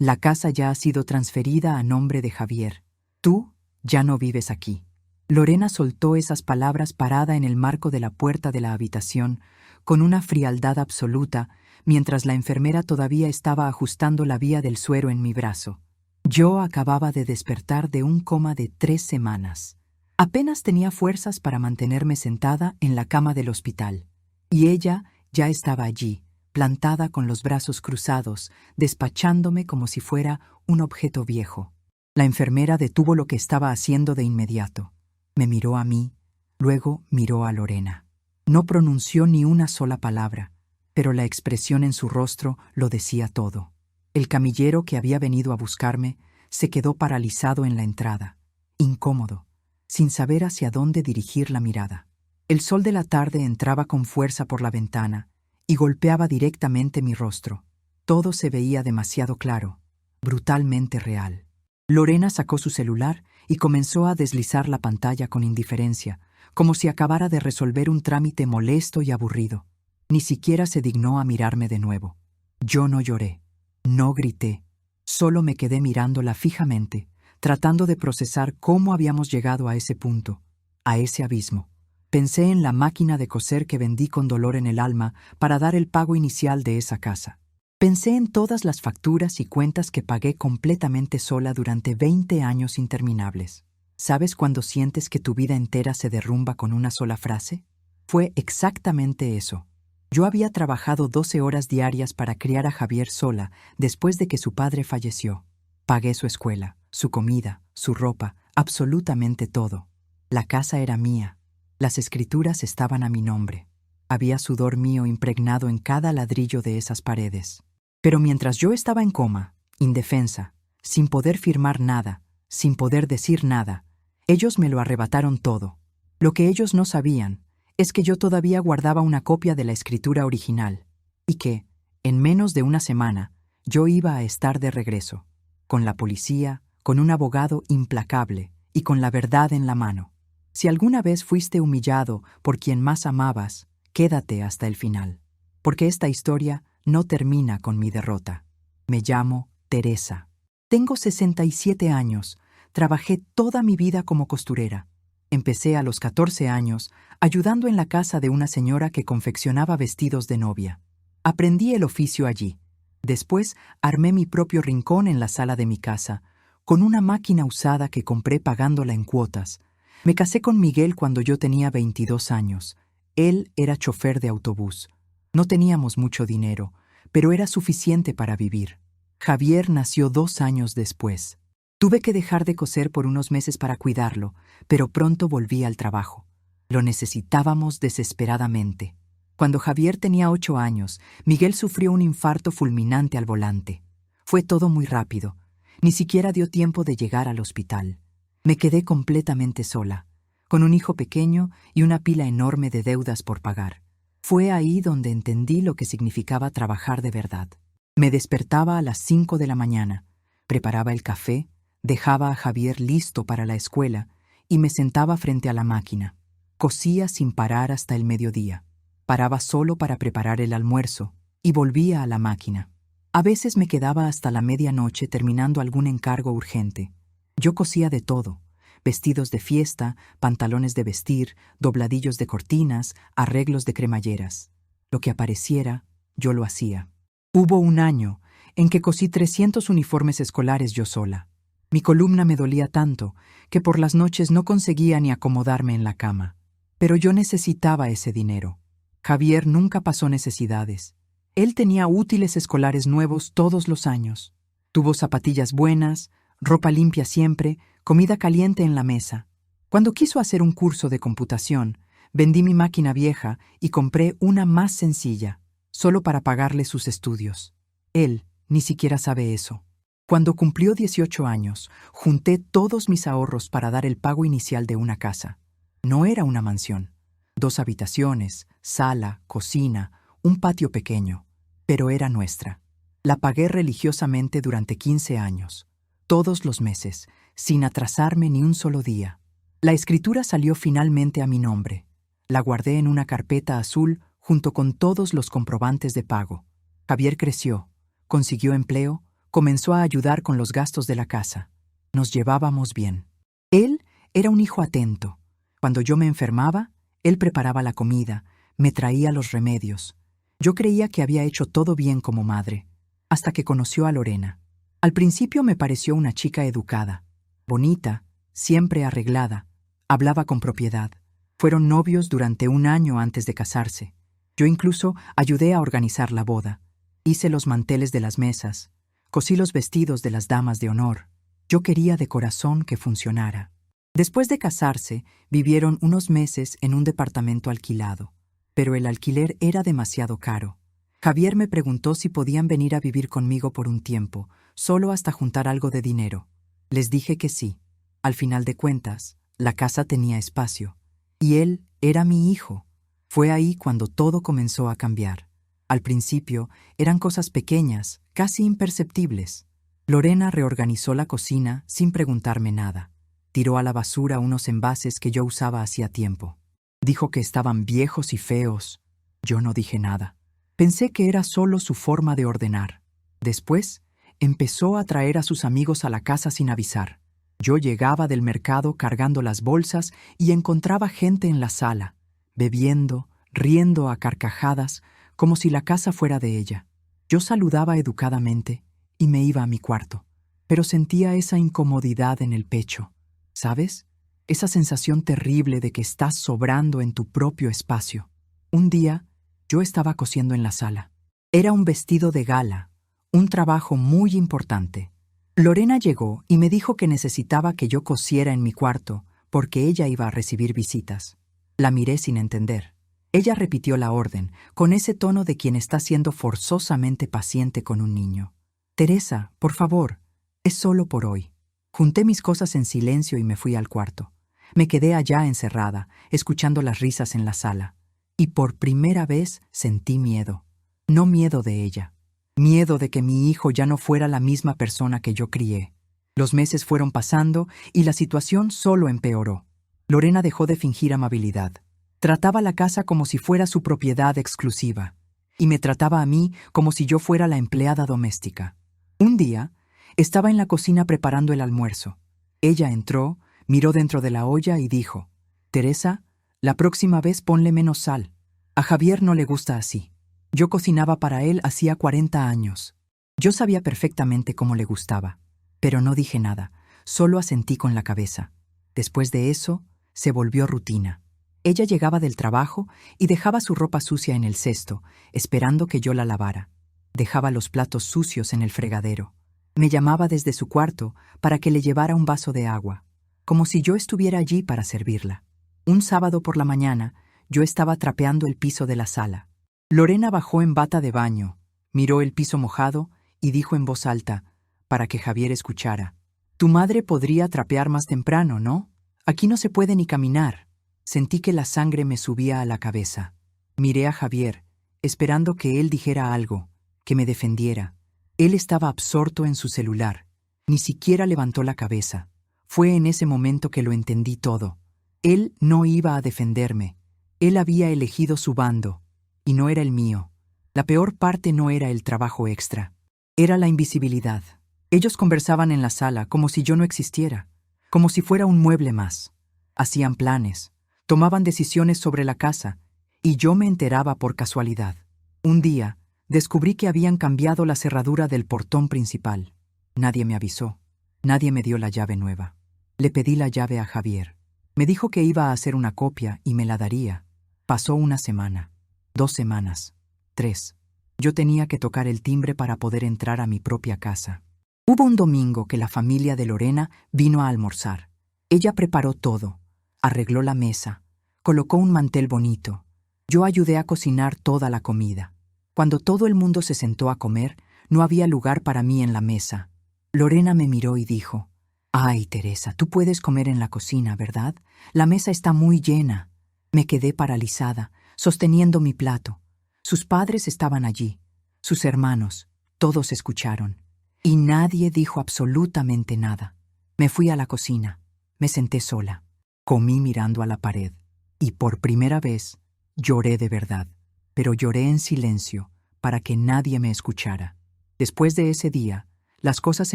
La casa ya ha sido transferida a nombre de Javier. Tú ya no vives aquí. Lorena soltó esas palabras parada en el marco de la puerta de la habitación, con una frialdad absoluta, mientras la enfermera todavía estaba ajustando la vía del suero en mi brazo. Yo acababa de despertar de un coma de 3 semanas. Apenas tenía fuerzas para mantenerme sentada en la cama del hospital, y ella ya estaba allí, plantada con los brazos cruzados, despachándome como si fuera un objeto viejo. La enfermera detuvo lo que estaba haciendo de inmediato. Me miró a mí, luego miró a Lorena. No pronunció ni una sola palabra, pero la expresión en su rostro lo decía todo. El camillero que había venido a buscarme se quedó paralizado en la entrada, incómodo, sin saber hacia dónde dirigir la mirada. El sol de la tarde entraba con fuerza por la ventana y golpeaba directamente mi rostro. Todo se veía demasiado claro, brutalmente real. Lorena sacó su celular y comenzó a deslizar la pantalla con indiferencia, como si acabara de resolver un trámite molesto y aburrido. Ni siquiera se dignó a mirarme de nuevo. Yo no lloré, no grité, solo me quedé mirándola fijamente, tratando de procesar cómo habíamos llegado a ese punto, a ese abismo. Pensé en la máquina de coser que vendí con dolor en el alma para dar el pago inicial de esa casa. Pensé en todas las facturas y cuentas que pagué completamente sola durante 20 años interminables. ¿Sabes cuando sientes que tu vida entera se derrumba con una sola frase? Fue exactamente eso. Yo había trabajado 12 horas diarias para criar a Javier sola después de que su padre falleció. Pagué su escuela, su comida, su ropa, absolutamente todo. La casa era mía. Las escrituras estaban a mi nombre. Había sudor mío impregnado en cada ladrillo de esas paredes. Pero mientras yo estaba en coma, indefensa, sin poder firmar nada, sin poder decir nada, ellos me lo arrebataron todo. Lo que ellos no sabían es que yo todavía guardaba una copia de la escritura original y que, en menos de una semana, yo iba a estar de regreso, con la policía, con un abogado implacable y con la verdad en la mano. Si alguna vez fuiste humillado por quien más amabas, quédate hasta el final, porque esta historia no termina con mi derrota. Me llamo Teresa. Tengo 67 años. Trabajé toda mi vida como costurera. Empecé a los 14 años ayudando en la casa de una señora que confeccionaba vestidos de novia. Aprendí el oficio allí. Después armé mi propio rincón en la sala de mi casa, con una máquina usada que compré pagándola en cuotas. Me casé con Miguel cuando yo tenía 22 años. Él era chofer de autobús. No teníamos mucho dinero, pero era suficiente para vivir. Javier nació 2 años después. Tuve que dejar de coser por unos meses para cuidarlo, pero pronto volví al trabajo. Lo necesitábamos desesperadamente. Cuando Javier tenía 8 años, Miguel sufrió un infarto fulminante al volante. Fue todo muy rápido. Ni siquiera dio tiempo de llegar al hospital. Me quedé completamente sola, con un hijo pequeño y una pila enorme de deudas por pagar. Fue ahí donde entendí lo que significaba trabajar de verdad. Me despertaba a las 5 de la mañana, preparaba el café, dejaba a Javier listo para la escuela y me sentaba frente a la máquina. Cosía sin parar hasta el mediodía. Paraba solo para preparar el almuerzo y volvía a la máquina. A veces me quedaba hasta la medianoche terminando algún encargo urgente. Yo cosía de todo: vestidos de fiesta, pantalones de vestir, dobladillos de cortinas, arreglos de cremalleras. Lo que apareciera, yo lo hacía. Hubo un año en que cosí 300 uniformes escolares yo sola. Mi columna me dolía tanto que por las noches no conseguía ni acomodarme en la cama. Pero yo necesitaba ese dinero. Javier nunca pasó necesidades. Él tenía útiles escolares nuevos todos los años. Tuvo zapatillas buenas, ropa limpia siempre, comida caliente en la mesa. Cuando quiso hacer un curso de computación, vendí mi máquina vieja y compré una más sencilla, solo para pagarle sus estudios. Él ni siquiera sabe eso. Cuando cumplió 18 años, junté todos mis ahorros para dar el pago inicial de una casa. No era una mansión. 2 habitaciones, sala, cocina, un patio pequeño. Pero era nuestra. La pagué religiosamente durante 15 años. Todos los meses, sin atrasarme ni un solo día. La escritura salió finalmente a mi nombre. La guardé en una carpeta azul junto con todos los comprobantes de pago. Javier creció, consiguió empleo, Comenzó a ayudar con los gastos de la casa. Nos llevábamos bien. Él era un hijo atento. Cuando yo me enfermaba, él preparaba la comida, me traía los remedios. Yo creía que había hecho todo bien como madre, hasta que conoció a Lorena. Al principio me pareció una chica educada, bonita, siempre arreglada, hablaba con propiedad. Fueron novios durante 1 año antes de casarse. Yo incluso ayudé a organizar la boda. Hice los manteles de las mesas, cosí los vestidos de las damas de honor. Yo quería de corazón que funcionara. Después de casarse, vivieron unos meses en un departamento alquilado, pero el alquiler era demasiado caro. Javier me preguntó si podían venir a vivir conmigo por un tiempo, solo hasta juntar algo de dinero. Les dije que sí. Al final de cuentas, la casa tenía espacio, y él era mi hijo. Fue ahí cuando todo comenzó a cambiar. Al principio, eran cosas pequeñas, casi imperceptibles. Lorena reorganizó la cocina sin preguntarme nada. Tiró a la basura unos envases que yo usaba hacía tiempo. Dijo que estaban viejos y feos. Yo no dije nada. Pensé que era solo su forma de ordenar. Después, empezó a traer a sus amigos a la casa sin avisar. Yo llegaba del mercado cargando las bolsas y encontraba gente en la sala, bebiendo, riendo a carcajadas, como si la casa fuera de ella. Yo saludaba educadamente y me iba a mi cuarto, pero sentía esa incomodidad en el pecho. ¿Sabes? Esa sensación terrible de que estás sobrando en tu propio espacio. Un día, yo estaba cosiendo en la sala. Era un vestido de gala, un trabajo muy importante. Lorena llegó y me dijo que necesitaba que yo cosiera en mi cuarto porque ella iba a recibir visitas. La miré sin entender. Ella repitió la orden, con ese tono de quien está siendo forzosamente paciente con un niño. «Teresa, por favor, es solo por hoy». Junté mis cosas en silencio y me fui al cuarto. Me quedé allá encerrada, escuchando las risas en la sala. Y por primera vez sentí miedo. No miedo de ella. Miedo de que mi hijo ya no fuera la misma persona que yo crié. Los meses fueron pasando y la situación solo empeoró. Lorena dejó de fingir amabilidad. Trataba la casa como si fuera su propiedad exclusiva. Y me trataba a mí como si yo fuera la empleada doméstica. Un día, estaba en la cocina preparando el almuerzo. Ella entró, miró dentro de la olla y dijo: «Teresa, la próxima vez ponle menos sal. A Javier no le gusta así». Yo cocinaba para él hacía 40 años. Yo sabía perfectamente cómo le gustaba, pero no dije nada, solo asentí con la cabeza. Después de eso, se volvió rutina. Ella llegaba del trabajo y dejaba su ropa sucia en el cesto, esperando que yo la lavara. Dejaba los platos sucios en el fregadero. Me llamaba desde su cuarto para que le llevara un vaso de agua, como si yo estuviera allí para servirla. Un sábado por la mañana, yo estaba trapeando el piso de la sala. Lorena bajó en bata de baño, miró el piso mojado y dijo en voz alta, para que Javier escuchara: «Tu madre podría trapear más temprano, ¿no? Aquí no se puede ni caminar». Sentí que la sangre me subía a la cabeza. Miré a Javier, esperando que él dijera algo, que me defendiera. Él estaba absorto en su celular. Ni siquiera levantó la cabeza. Fue en ese momento que lo entendí todo. Él no iba a defenderme. Él había elegido su bando, y no era el mío. La peor parte no era el trabajo extra. Era la invisibilidad. Ellos conversaban en la sala como si yo no existiera, como si fuera un mueble más. Hacían planes, tomaban decisiones sobre la casa, y yo me enteraba por casualidad. Un día, descubrí que habían cambiado la cerradura del portón principal. Nadie me avisó. Nadie me dio la llave nueva. Le pedí la llave a Javier. Me dijo que iba a hacer una copia y me la daría. Pasó 1 semana, 2 semanas, 3. Yo tenía que tocar el timbre para poder entrar a mi propia casa. Hubo un domingo que la familia de Lorena vino a almorzar. Ella preparó todo. Arregló la mesa. Colocó un mantel bonito. Yo ayudé a cocinar toda la comida. Cuando todo el mundo se sentó a comer, no había lugar para mí en la mesa. Lorena me miró y dijo: «Ay, Teresa, tú puedes comer en la cocina, ¿verdad? La mesa está muy llena». Me quedé paralizada, sosteniendo mi plato. Sus padres estaban allí, sus hermanos, todos escucharon. Y nadie dijo absolutamente nada. Me fui a la cocina, me senté sola. Comí mirando a la pared. Y por primera vez, lloré de verdad. Pero lloré en silencio, para que nadie me escuchara. Después de ese día, las cosas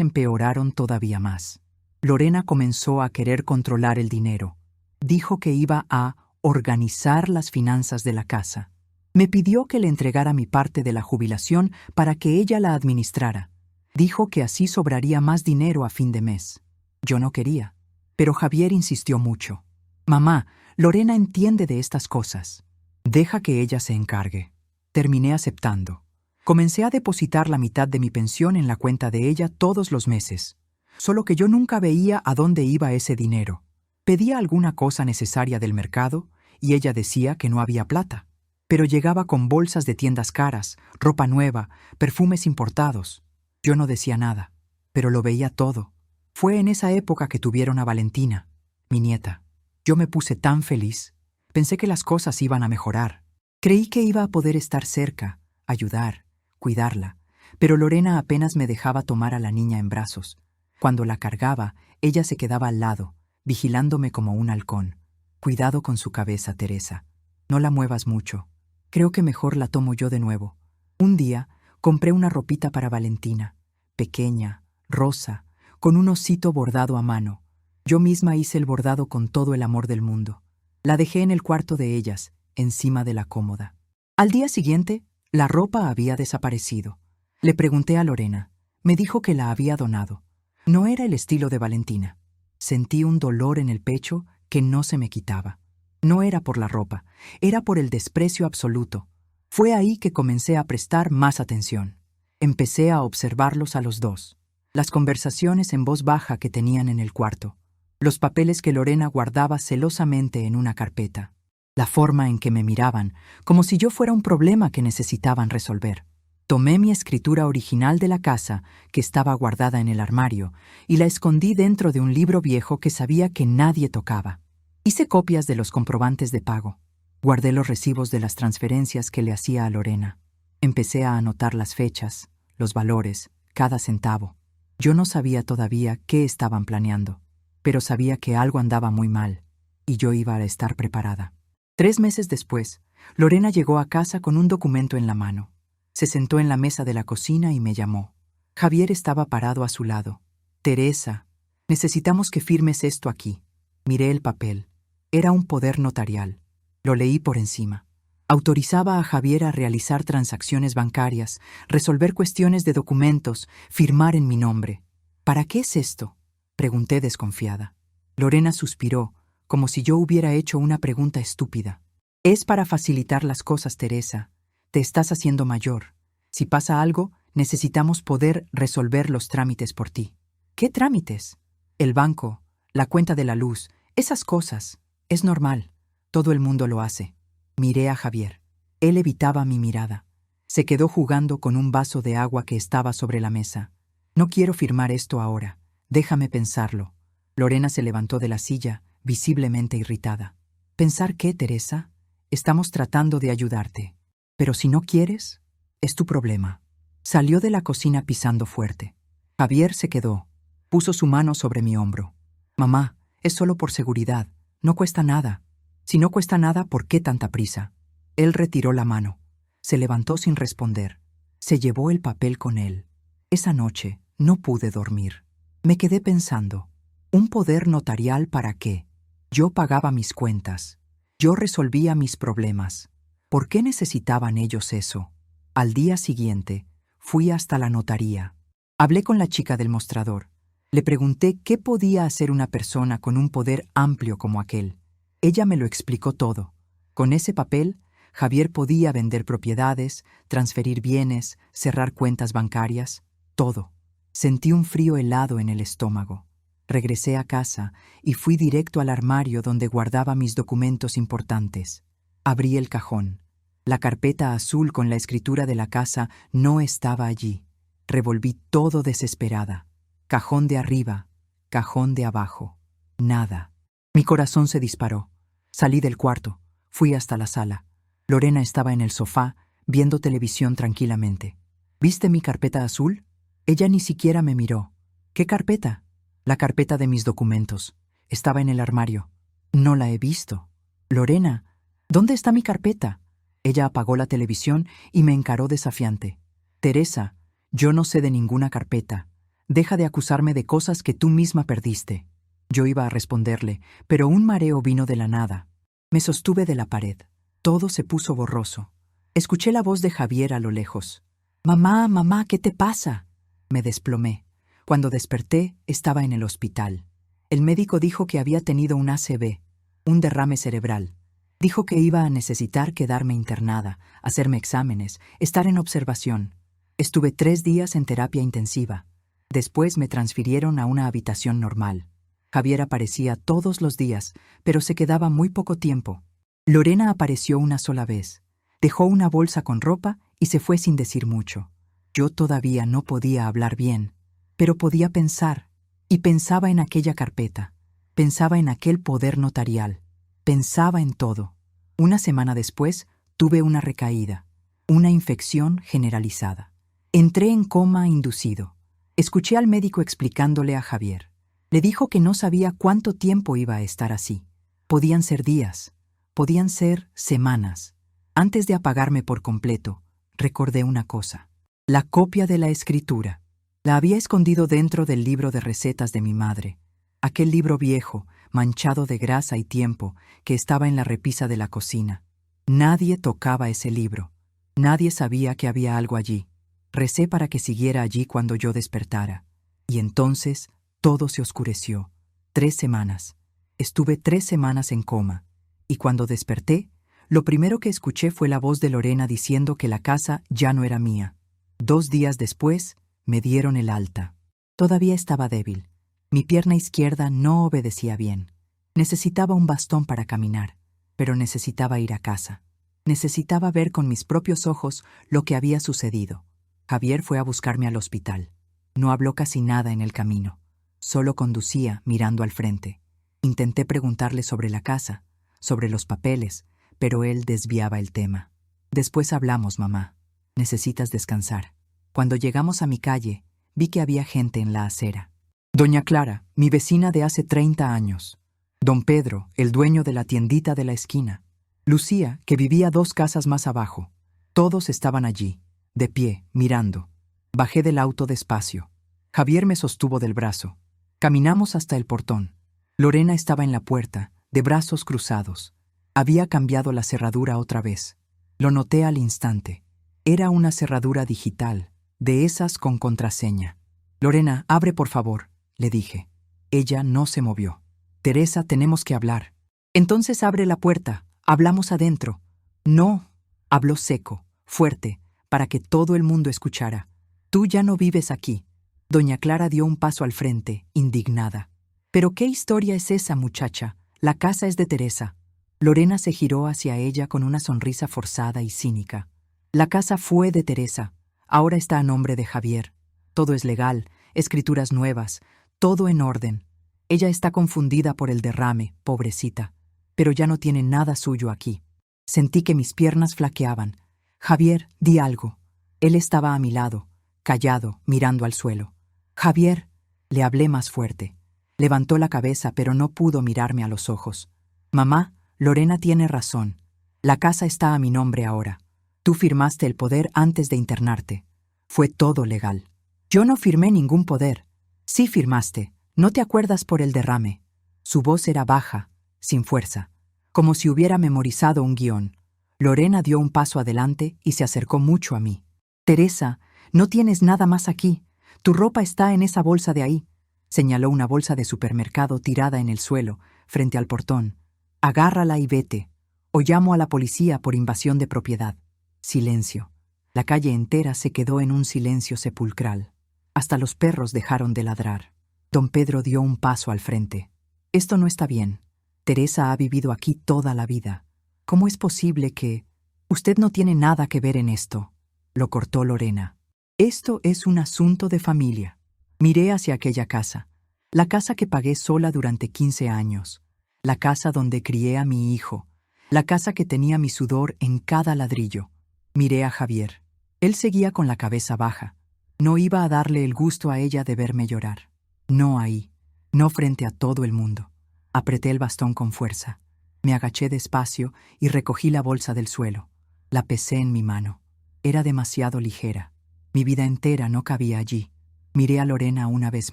empeoraron todavía más. Lorena comenzó a querer controlar el dinero. Dijo que iba a organizar las finanzas de la casa. Me pidió que le entregara mi parte de la jubilación para que ella la administrara. Dijo que así sobraría más dinero a fin de mes. Yo no quería, pero Javier insistió mucho. Mamá, Lorena entiende de estas cosas. Deja que ella se encargue. Terminé aceptando. Comencé a depositar la mitad de mi pensión en la cuenta de ella todos los meses. Solo que yo nunca veía a dónde iba ese dinero. Pedía alguna cosa necesaria del mercado y ella decía que no había plata. Pero llegaba con bolsas de tiendas caras, ropa nueva, perfumes importados. Yo no decía nada, pero lo veía todo. Fue en esa época que tuvieron a Valentina, mi nieta. Yo me puse tan feliz. Pensé que las cosas iban a mejorar. Creí que iba a poder estar cerca, ayudar, cuidarla. Pero Lorena apenas me dejaba tomar a la niña en brazos. Cuando la cargaba, ella se quedaba al lado, vigilándome como un halcón. Cuidado con su cabeza, Teresa. No la muevas mucho. Creo que mejor la tomo yo de nuevo. Un día compré una ropita para Valentina, pequeña, rosa, con un osito bordado a mano. Yo misma hice el bordado con todo el amor del mundo. La dejé en el cuarto de ellas, encima de la cómoda. Al día siguiente, la ropa había desaparecido. Le pregunté a Lorena. Me dijo que la había donado. No era el estilo de Valentina. Sentí un dolor en el pecho que no se me quitaba. No era por la ropa, era por el desprecio absoluto. Fue ahí que comencé a prestar más atención. Empecé a observarlos a los dos. Las conversaciones en voz baja que tenían en el cuarto. Los papeles que Lorena guardaba celosamente en una carpeta. La forma en que me miraban, como si yo fuera un problema que necesitaban resolver. Tomé mi escritura original de la casa, que estaba guardada en el armario, y la escondí dentro de un libro viejo que sabía que nadie tocaba. Hice copias de los comprobantes de pago. Guardé los recibos de las transferencias que le hacía a Lorena. Empecé a anotar las fechas, los valores, cada centavo. Yo no sabía todavía qué estaban planeando, pero sabía que algo andaba muy mal, y yo iba a estar preparada. 3 meses después, Lorena llegó a casa con un documento en la mano. Se sentó en la mesa de la cocina y me llamó. Javier estaba parado a su lado. Teresa, necesitamos que firmes esto aquí. Miré el papel. Era un poder notarial. Lo leí por encima. Autorizaba a Javier a realizar transacciones bancarias, resolver cuestiones de documentos, firmar en mi nombre. ¿Para qué es esto?, pregunté desconfiada. Lorena suspiró, como si yo hubiera hecho una pregunta estúpida. Es para facilitar las cosas, Teresa. Te estás haciendo mayor. Si pasa algo, necesitamos poder resolver los trámites por ti. ¿Qué trámites? El banco, la cuenta de la luz, esas cosas. Es normal. Todo el mundo lo hace. Miré a Javier. Él evitaba mi mirada. Se quedó jugando con un vaso de agua que estaba sobre la mesa. No quiero firmar esto ahora. Déjame pensarlo. Lorena se levantó de la silla, visiblemente irritada. ¿Pensar qué, Teresa? Estamos tratando de ayudarte. Pero si no quieres, es tu problema. Salió de la cocina pisando fuerte. Javier se quedó. Puso su mano sobre mi hombro. Mamá, es solo por seguridad. No cuesta nada. Si no cuesta nada, ¿por qué tanta prisa? Él retiró la mano. Se levantó sin responder. Se llevó el papel con él. Esa noche no pude dormir. Me quedé pensando. ¿Un poder notarial para qué? Yo pagaba mis cuentas. Yo resolvía mis problemas. ¿Por qué necesitaban ellos eso? Al día siguiente, fui hasta la notaría. Hablé con la chica del mostrador. Le pregunté qué podía hacer una persona con un poder amplio como aquel. Ella me lo explicó todo. Con ese papel, Javier podía vender propiedades, transferir bienes, cerrar cuentas bancarias, todo. Sentí un frío helado en el estómago. Regresé a casa y fui directo al armario donde guardaba mis documentos importantes. Abrí el cajón. La carpeta azul con la escritura de la casa no estaba allí. Revolví todo desesperada. Cajón de arriba, cajón de abajo. Nada. Mi corazón se disparó. Salí del cuarto. Fui hasta la sala. Lorena estaba en el sofá, viendo televisión tranquilamente. ¿Viste mi carpeta azul? Ella ni siquiera me miró. ¿Qué carpeta? La carpeta de mis documentos. Estaba en el armario. No la he visto. Lorena, ¿dónde está mi carpeta? Ella apagó la televisión y me encaró desafiante. Teresa, yo no sé de ninguna carpeta. Deja de acusarme de cosas que tú misma perdiste. Yo iba a responderle, pero un mareo vino de la nada. Me sostuve de la pared. Todo se puso borroso. Escuché la voz de Javier a lo lejos. «Mamá, mamá, ¿qué te pasa?». Me desplomé. Cuando desperté, estaba en el hospital. El médico dijo que había tenido un ACV, un derrame cerebral. Dijo que iba a necesitar quedarme internada, hacerme exámenes, estar en observación. Estuve 3 días en terapia intensiva. Después me transfirieron a una habitación normal. Javier aparecía todos los días, pero se quedaba muy poco tiempo. Lorena apareció una sola vez. Dejó una bolsa con ropa y se fue sin decir mucho. Yo todavía no podía hablar bien, pero podía pensar. Y pensaba en aquella carpeta. Pensaba en aquel poder notarial. Pensaba en todo. Una semana después, tuve una recaída. Una infección generalizada. Entré en coma inducido. Escuché al médico explicándole a Javier. Le dijo que no sabía cuánto tiempo iba a estar así. Podían ser días. Podían ser semanas. Antes de apagarme por completo, recordé una cosa. La copia de la escritura. La había escondido dentro del libro de recetas de mi madre. Aquel libro viejo, manchado de grasa y tiempo, que estaba en la repisa de la cocina. Nadie tocaba ese libro. Nadie sabía que había algo allí. Recé para que siguiera allí cuando yo despertara. Y entonces todo se oscureció. 3 semanas. Estuve 3 semanas en coma. Y cuando desperté, lo primero que escuché fue la voz de Lorena diciendo que la casa ya no era mía. 2 días después, me dieron el alta. Todavía estaba débil. Mi pierna izquierda no obedecía bien. Necesitaba un bastón para caminar, pero necesitaba ir a casa. Necesitaba ver con mis propios ojos lo que había sucedido. Javier fue a buscarme al hospital. No habló casi nada en el camino. Solo conducía mirando al frente. Intenté preguntarle sobre la casa, sobre los papeles, pero él desviaba el tema. Después hablamos, mamá. Necesitas descansar. Cuando llegamos a mi calle, vi que había gente en la acera. Doña Clara, mi vecina de hace 30 años. Don Pedro, el dueño de la tiendita de la esquina. Lucía, que vivía 2 casas más abajo. Todos estaban allí, de pie, mirando. Bajé del auto despacio. Javier me sostuvo del brazo. Caminamos hasta el portón. Lorena estaba en la puerta, de brazos cruzados. Había cambiado la cerradura otra vez. Lo noté al instante. Era una cerradura digital, de esas con contraseña. Lorena, abre por favor, le dije. Ella no se movió. Teresa, tenemos que hablar. Entonces abre la puerta, hablamos adentro. No, habló seco, fuerte, para que todo el mundo escuchara. Tú ya no vives aquí. Doña Clara dio un paso al frente, indignada. ¿Pero qué historia es esa, muchacha? La casa es de Teresa. Lorena se giró hacia ella con una sonrisa forzada y cínica. La casa fue de Teresa. Ahora está a nombre de Javier. Todo es legal, escrituras nuevas, todo en orden. Ella está confundida por el derrame, pobrecita. Pero ya no tiene nada suyo aquí. Sentí que mis piernas flaqueaban. Javier, di algo. Él estaba a mi lado, callado, mirando al suelo. Javier, le hablé más fuerte. Levantó la cabeza, pero no pudo mirarme a los ojos. Mamá, Lorena tiene razón. La casa está a mi nombre ahora. Tú firmaste el poder antes de internarte. Fue todo legal. Yo no firmé ningún poder. Sí firmaste. ¿No te acuerdas por el derrame? Su voz era baja, sin fuerza, como si hubiera memorizado un guión. Lorena dio un paso adelante y se acercó mucho a mí. Teresa, no tienes nada más aquí. Tu ropa está en esa bolsa de ahí. Señaló una bolsa de supermercado tirada en el suelo, frente al portón. Agárrala y vete, o llamo a la policía por invasión de propiedad. Silencio. La calle entera se quedó en un silencio sepulcral. Hasta los perros dejaron de ladrar. Don Pedro dio un paso al frente. Esto no está bien. Teresa ha vivido aquí toda la vida. ¿Cómo es posible que... Usted no tiene nada que ver en esto? Lo cortó Lorena. Esto es un asunto de familia. Miré hacia aquella casa. La casa que pagué sola durante 15 años. La casa donde crié a mi hijo. La casa que tenía mi sudor en cada ladrillo. Miré a Javier. Él seguía con la cabeza baja. No iba a darle el gusto a ella de verme llorar. No ahí. No frente a todo el mundo. Apreté el bastón con fuerza. Me agaché despacio y recogí la bolsa del suelo. La pesé en mi mano. Era demasiado ligera. Mi vida entera no cabía allí. Miré a Lorena una vez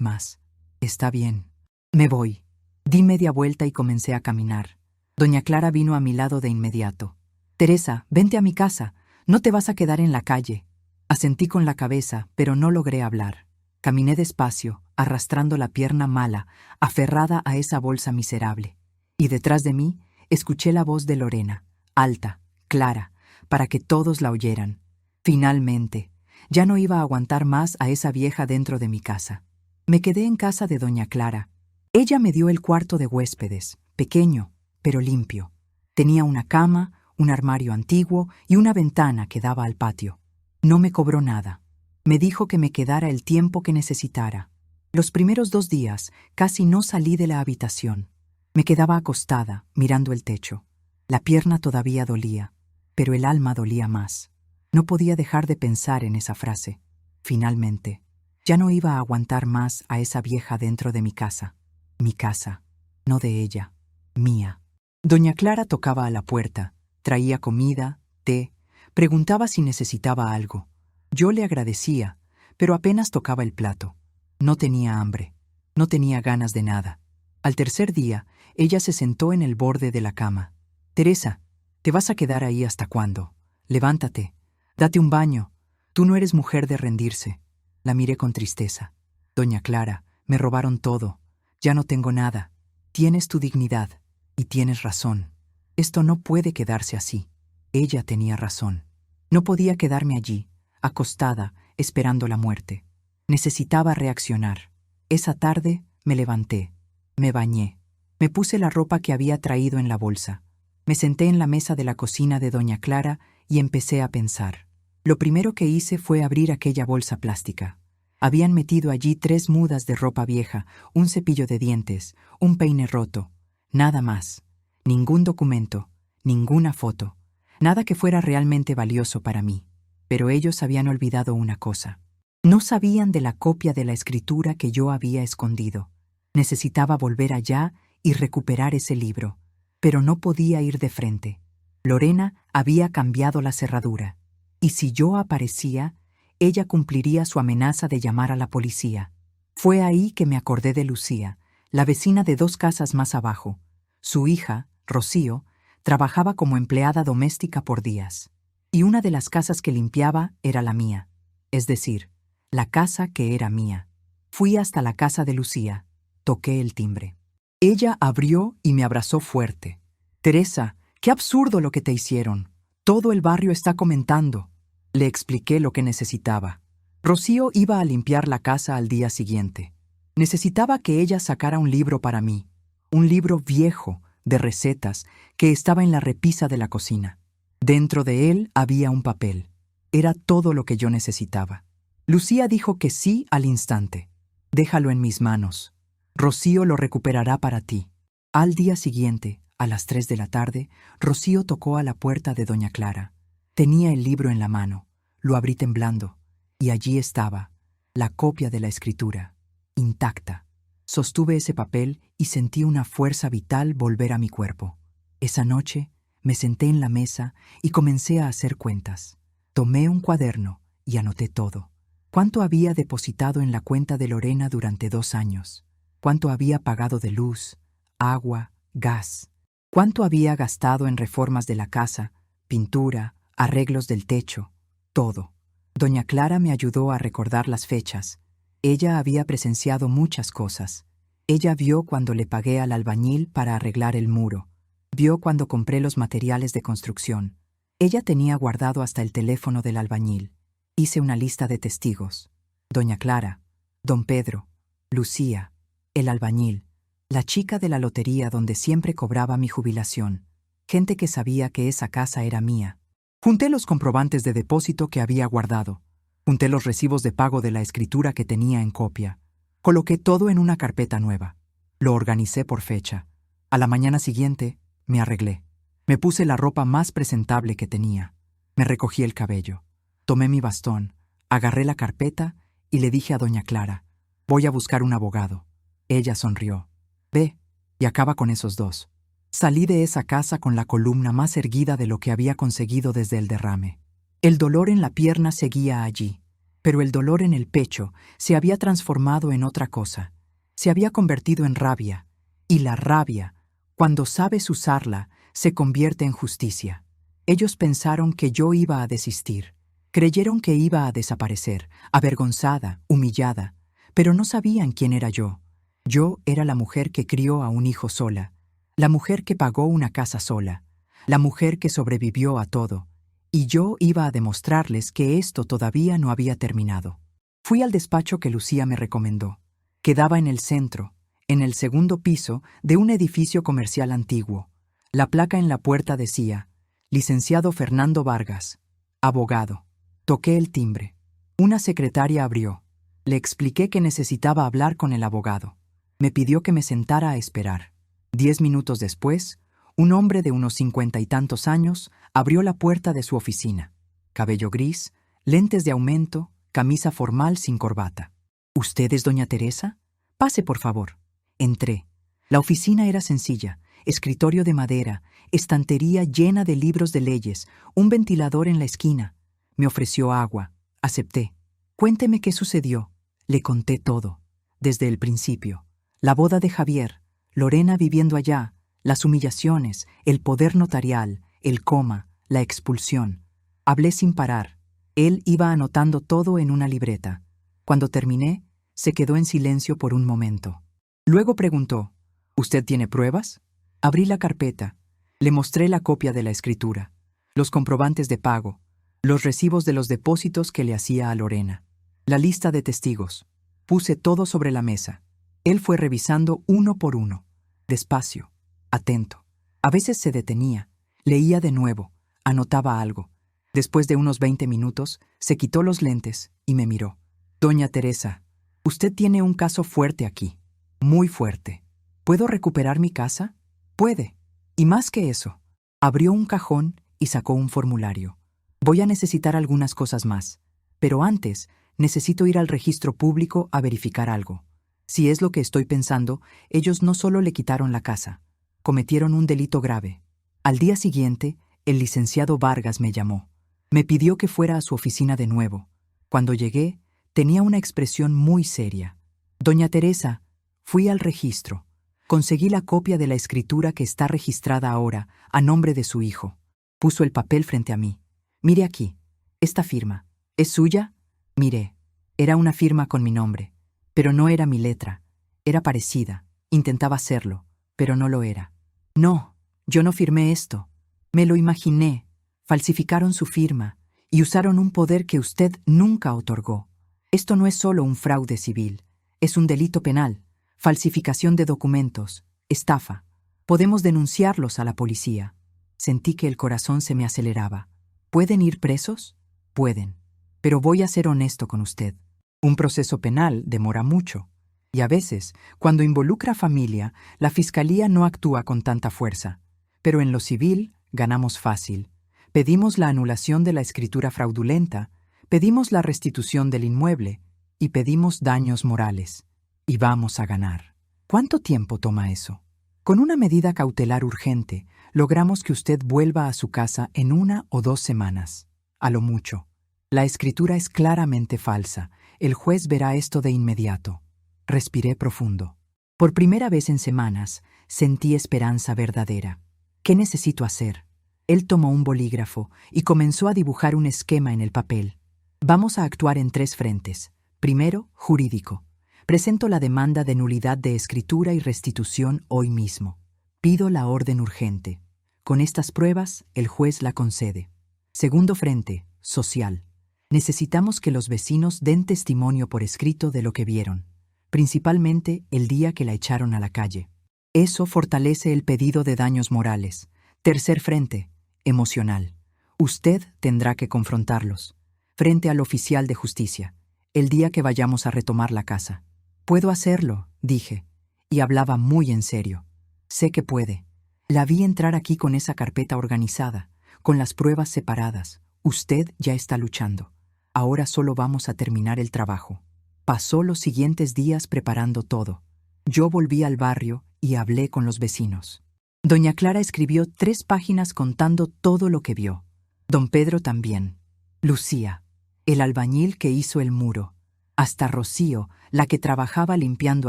más. Está bien. Me voy. Di media vuelta y comencé a caminar. Doña Clara vino a mi lado de inmediato. Teresa, vente a mi casa. No te vas a quedar en la calle. Asentí con la cabeza, pero no logré hablar. Caminé despacio, arrastrando la pierna mala, aferrada a esa bolsa miserable. Y detrás de mí, escuché la voz de Lorena, alta, clara, para que todos la oyeran. Finalmente, ya no iba a aguantar más a esa vieja dentro de mi casa. Me quedé en casa de doña Clara. Ella me dio el cuarto de huéspedes, pequeño, pero limpio. Tenía una cama, un armario antiguo y una ventana que daba al patio. No me cobró nada. Me dijo que me quedara el tiempo que necesitara. Los primeros 2 días casi no salí de la habitación. Me quedaba acostada, mirando el techo. La pierna todavía dolía, pero el alma dolía más. No podía dejar de pensar en esa frase. Finalmente, ya no iba a aguantar más a esa vieja dentro de mi casa. Mi casa, no de ella, mía. Doña Clara tocaba a la puerta, traía comida, té, preguntaba si necesitaba algo. Yo le agradecía, pero apenas tocaba el plato. No tenía hambre, no tenía ganas de nada. Al tercer día, ella se sentó en el borde de la cama. Teresa, ¿te vas a quedar ahí hasta cuándo? Levántate, date un baño. Tú no eres mujer de rendirse. La miré con tristeza. Doña Clara, me robaron todo. Ya no tengo nada. Tienes tu dignidad. Y tienes razón. Esto no puede quedarse así. Ella tenía razón. No podía quedarme allí, acostada, esperando la muerte. Necesitaba reaccionar. Esa tarde me levanté, me bañé, me puse la ropa que había traído en la bolsa. Me senté en la mesa de la cocina de doña Clara y empecé a pensar. Lo primero que hice fue abrir aquella bolsa plástica. Habían metido allí 3 mudas de ropa vieja, un cepillo de dientes, un peine roto. Nada más. Ningún documento, ninguna foto. Nada que fuera realmente valioso para mí. Pero ellos habían olvidado una cosa. No sabían de la copia de la escritura que yo había escondido. Necesitaba volver allá y recuperar ese libro. Pero no podía ir de frente. Lorena había cambiado la cerradura. Y si yo aparecía, ella cumpliría su amenaza de llamar a la policía. Fue ahí que me acordé de Lucía, la vecina de 2 casas más abajo. Su hija, Rocío, trabajaba como empleada doméstica por días. Y una de las casas que limpiaba era la mía. Es decir, la casa que era mía. Fui hasta la casa de Lucía. Toqué el timbre. Ella abrió y me abrazó fuerte. Teresa, qué absurdo lo que te hicieron. Todo el barrio está comentando. Le expliqué lo que necesitaba. Rocío iba a limpiar la casa al día siguiente. Necesitaba que ella sacara un libro para mí. Un libro viejo, de recetas, que estaba en la repisa de la cocina. Dentro de él había un papel. Era todo lo que yo necesitaba. Lucía dijo que sí al instante. Déjalo en mis manos. Rocío lo recuperará para ti. Al día siguiente, a las 3 de la tarde, Rocío tocó a la puerta de doña Clara. Tenía el libro en la mano. Lo abrí temblando. Y allí estaba, la copia de la escritura, intacta. Sostuve ese papel y sentí una fuerza vital volver a mi cuerpo. Esa noche me senté en la mesa y comencé a hacer cuentas. Tomé un cuaderno y anoté todo. ¿Cuánto había depositado en la cuenta de Lorena durante 2 años? ¿Cuánto había pagado de luz, agua, gas? ¿Cuánto había gastado en reformas de la casa, pintura, arreglos del techo? Todo. Doña Clara me ayudó a recordar las fechas. Ella había presenciado muchas cosas. Ella vio cuando le pagué al albañil para arreglar el muro. Vio cuando compré los materiales de construcción. Ella tenía guardado hasta el teléfono del albañil. Hice una lista de testigos. Doña Clara, don Pedro, Lucía, el albañil, la chica de la lotería donde siempre cobraba mi jubilación, gente que sabía que esa casa era mía. Junté los comprobantes de depósito que había guardado. Junté los recibos de pago de la escritura que tenía en copia. Coloqué todo en una carpeta nueva. Lo organicé por fecha. A la mañana siguiente, me arreglé. Me puse la ropa más presentable que tenía. Me recogí el cabello. Tomé mi bastón, agarré la carpeta y le dije a doña Clara, voy a buscar un abogado. Ella sonrió. Ve, y acaba con esos 2. Salí de esa casa con la columna más erguida de lo que había conseguido desde el derrame. El dolor en la pierna seguía allí. Pero el dolor en el pecho se había transformado en otra cosa. Se había convertido en rabia. Y la rabia, cuando sabes usarla, se convierte en justicia. Ellos pensaron que yo iba a desistir. Creyeron que iba a desaparecer, avergonzada, humillada. Pero no sabían quién era yo. Yo era la mujer que crió a un hijo sola. La mujer que pagó una casa sola. La mujer que sobrevivió a todo. Y yo iba a demostrarles que esto todavía no había terminado. Fui al despacho que Lucía me recomendó. Quedaba en el centro, en el segundo piso de un edificio comercial antiguo. La placa en la puerta decía: Licenciado Fernando Vargas, abogado. Toqué el timbre. Una secretaria abrió. Le expliqué que necesitaba hablar con el abogado. Me pidió que me sentara a esperar. 10 minutos después, un hombre de unos 50 y tantos años abrió la puerta de su oficina. Cabello gris, lentes de aumento, camisa formal sin corbata. ¿Usted es doña Teresa? Pase, por favor. Entré. La oficina era sencilla: escritorio de madera, estantería llena de libros de leyes, un ventilador en la esquina. Me ofreció agua. Acepté. Cuénteme qué sucedió. Le conté todo. Desde el principio. La boda de Javier, Lorena viviendo allá, las humillaciones, el poder notarial, el coma, la expulsión. Hablé sin parar. Él iba anotando todo en una libreta. Cuando terminé, se quedó en silencio por un momento. Luego preguntó: ¿Usted tiene pruebas? Abrí la carpeta. Le mostré la copia de la escritura, los comprobantes de pago, los recibos de los depósitos que le hacía a Lorena, la lista de testigos. Puse todo sobre la mesa. Él fue revisando uno por uno, despacio, atento. A veces se detenía, leía de nuevo, anotaba algo. Después de unos 20 minutos, se quitó los lentes y me miró. Doña Teresa, usted tiene un caso fuerte aquí, muy fuerte. ¿Puedo recuperar mi casa? Puede. Y más que eso. Abrió un cajón y sacó un formulario. Voy a necesitar algunas cosas más, pero antes necesito ir al registro público a verificar algo. Si es lo que estoy pensando, ellos no solo le quitaron la casa, cometieron un delito grave. Al día siguiente, el licenciado Vargas me llamó. Me pidió que fuera a su oficina de nuevo. Cuando llegué, tenía una expresión muy seria. Doña Teresa, fui al registro. Conseguí la copia de la escritura que está registrada ahora a nombre de su hijo. Puso el papel frente a mí. Mire aquí, esta firma. ¿Es suya? Miré. Era una firma con mi nombre. Pero no era mi letra. Era parecida. Intentaba serlo, pero no lo era. No, yo no firmé esto. Me lo imaginé. Falsificaron su firma y usaron un poder que usted nunca otorgó. Esto no es solo un fraude civil. Es un delito penal. Falsificación de documentos. Estafa. Podemos denunciarlos a la policía. Sentí que el corazón se me aceleraba. ¿Pueden ir presos? Pueden. Pero voy a ser honesto con usted. Un proceso penal demora mucho. Y a veces, cuando involucra familia, la fiscalía no actúa con tanta fuerza. Pero en lo civil, ganamos fácil. Pedimos la anulación de la escritura fraudulenta, pedimos la restitución del inmueble y pedimos daños morales. Y vamos a ganar. ¿Cuánto tiempo toma eso? Con una medida cautelar urgente, logramos que usted vuelva a su casa en 1 o 2 semanas. A lo mucho. La escritura es claramente falsa. El juez verá esto de inmediato. Respiré profundo. Por primera vez en semanas, sentí esperanza verdadera. ¿Qué necesito hacer? Él tomó un bolígrafo y comenzó a dibujar un esquema en el papel. Vamos a actuar en 3 frentes. Primero, jurídico. Presento la demanda de nulidad de escritura y restitución hoy mismo. Pido la orden urgente. Con estas pruebas, el juez la concede. Segundo frente, social. Necesitamos que los vecinos den testimonio por escrito de lo que vieron, principalmente el día que la echaron a la calle. Eso fortalece el pedido de daños morales. Tercer frente, emocional. Usted tendrá que confrontarlos, frente al oficial de justicia, el día que vayamos a retomar la casa. Puedo hacerlo, dije, y hablaba muy en serio. Sé que puede. La vi entrar aquí con esa carpeta organizada, con las pruebas separadas. Usted ya está luchando. Ahora solo vamos a terminar el trabajo. Pasó los siguientes días preparando todo. Yo volví al barrio y hablé con los vecinos. Doña Clara escribió 3 páginas contando todo lo que vio. Don Pedro también. Lucía. el albañil que hizo el muro. Hasta Rocío, la que trabajaba limpiando